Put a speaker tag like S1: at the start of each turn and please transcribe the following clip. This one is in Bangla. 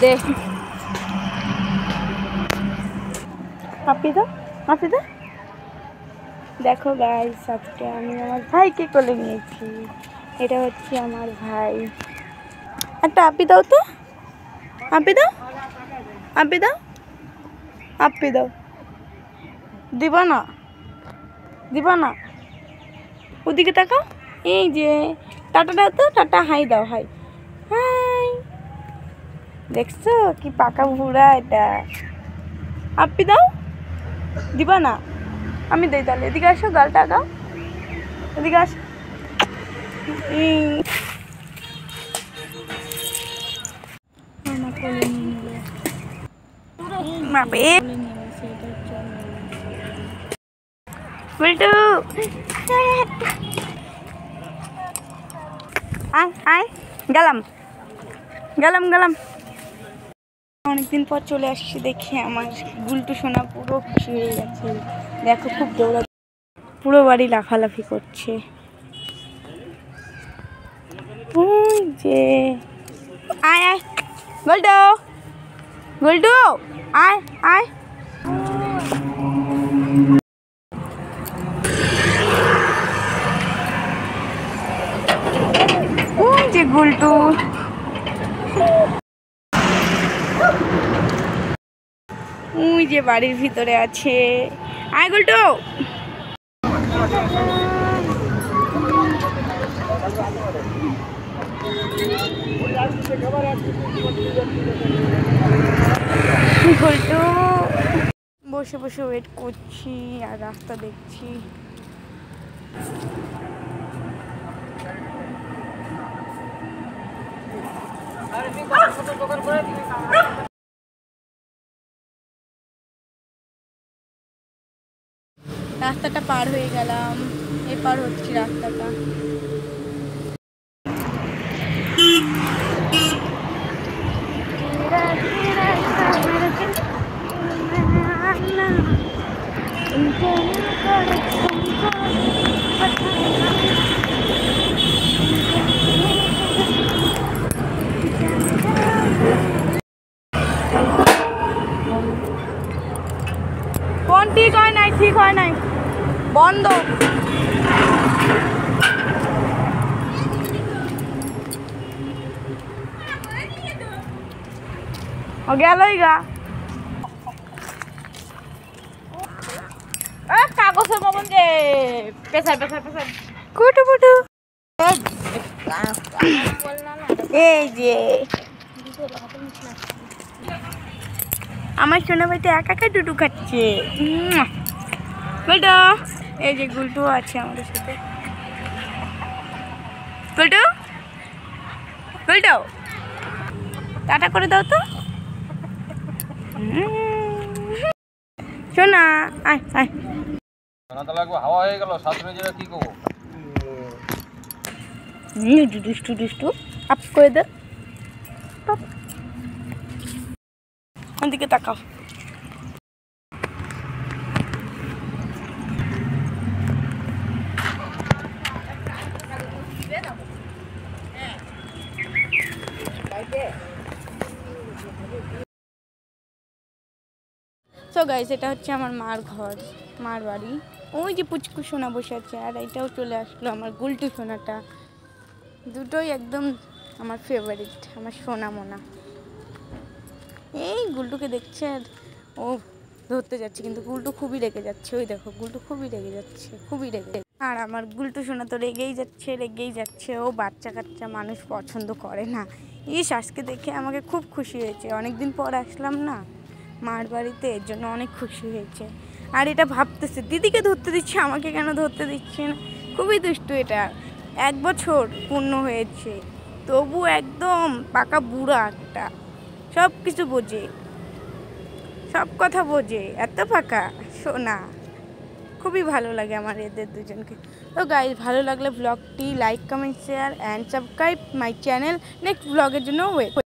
S1: দে আপি দাও দেখো গাইস, আজকে আমি আমার ভাইকে কোলে নিয়েছি। এটা হচ্ছে আমার ভাই। একটা আপি দাও তো, আপি দাও দিবা না ওদিকে তাকাও। এই যে টাটা দাও তো, টাটা হাই দাও, হাই দেখছো কি পাকা বুড়া এটা। আপি দাও, দিবা না? আমি দেই তাহলে। এদিকে আসো, গালটা দাও, এদিকে আসো। গেলাম অনেকদিন পর চলে আসছি, দেখে আমার গুলটু সোনা পুরো খুশি হয়ে গেছে। দেখো খুব দৌড়া, পুরো বাড়ি লাফালাফি করছে। যে আয় গুলটু আয় যে গুলটু ওই যে বাড়ির ভিতরে আছে। আয় গুলটু। গুলটু বসে বসে ওয়েট করছি আর রাস্তা দেখছি। রাস্তাটা পার হয়ে গেলাম, এপার হচ্ছি রাস্তাটা। কোন ঠিক হয় নাই বন্ধ। গেলই গা কাগজের মতন যে পেশার কুটু পুটু। এই যে আমার সোনা ভাইটা একা টুটু খাচ্ছে। বেটা এই যে গুলটু আছে আমাদের সাথে। গুলটু টাটা করে দাও তো। শোনা আয়
S2: হাওয়া হয়ে গেল, সাঁতরে যাবে কি করবো?
S1: দুষ্টু আপ করে দে। ওদিকে তাকাও। সো গাইস, এটা হচ্ছে আমার মার ঘর, মার বাড়ি। ওই যে পুচকু সোনা বসে আছে, আর এটাও চলে আসলো আমার গুলটু সোনাটা। দুটোই একদম আমার ফেভারিট, আমার সোনা মোনা। এই গুলটুকে দেখছে আর ও ধরতে যাচ্ছে, কিন্তু গুলটু খুবই রেগে যাচ্ছে। ওই দেখো গুলটু খুবই রেগে যাচ্ছে। আর আমার গুলটু সোনা তো রেগেই যাচ্ছে। ও বাচ্চা কাচ্চা মানুষ পছন্দ করে না। আজকে দেখে আমাকে খুব খুশি হয়েছে। অনেকদিন পর আসলাম না মার বাড়িতে, এর জন্য অনেক খুশি হয়েছে। আর এটা ভাবতেছে দিদিকে ধরতে দিচ্ছে, আমাকে কেন ধরতে দিচ্ছে না। খুবই দুষ্টু এটা। 1 বছর পূর্ণ হয়েছে, তবু একদম পাকা বুড়া একটা। সব কিছু বোঝে, সব কথা বোঝে, এত পাকা সোনা। খুবই ভালো লাগে আমার এদের দুজনকে। তো গাইস, ভালো লাগলে ব্লগটি like, comment, share and subscribe my channel. Next ব্লগের জন্য ওয়েট।